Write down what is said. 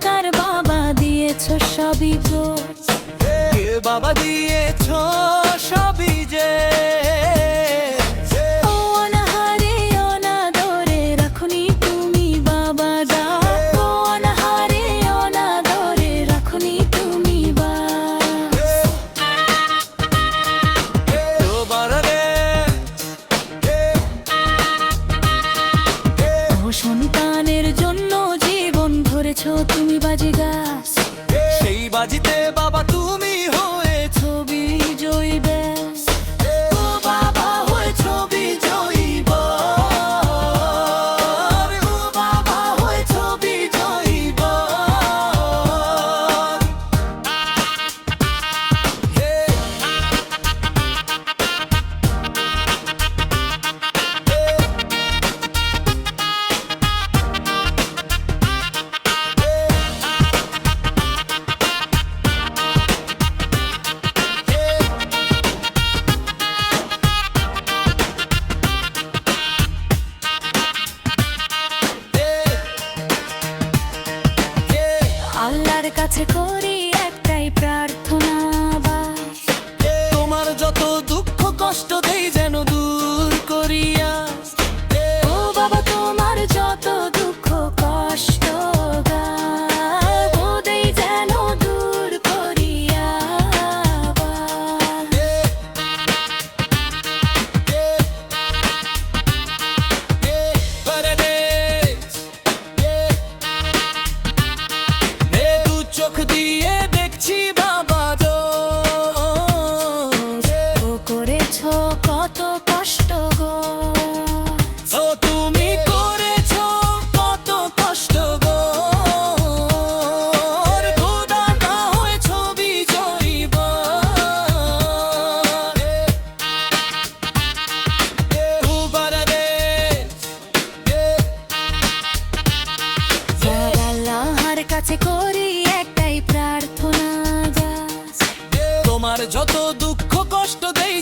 অহংকার বাবা দিয়েছ সবই গো। বাবা দিয়েছ সবই যে, ও অনাহারে অনাদরে রাখুনি তুমি বাবা দা, ও অনাহারে অনাদরে রাখুনি তুমি বা। ও সন্তানের জন্য জীবন ধরেছ তুমি বাজি গাছ, সেই বাজিতে বাবা তুমি হয়েছ বিজয়ী ব্যাস। ও বাবা হয়েছ বিজয়ী বর, ও বাবা হয়েছ বিজয়ী বর। আল্লাহর কাছে করি একটাই প্রার্থনা বাস, তোমার যত দুঃখ কষ্ট দেই যেন দূর করিয়া। ও বাবা তোমার যত দুঃখ কষ্ট ও দেই যেন দূর করিয়া চোখ দিয়ে দেখছি বাবা ও করেছ কত কষ্ট গো। ও তুমি করেছ কত কষ্ট গো, খোদা না হয়েছ বিজয়ী বর। আল্লাহর কাছে করি একটাই প্রার্থনা গাছ, তোমার যত দুঃখ কষ্ট দেই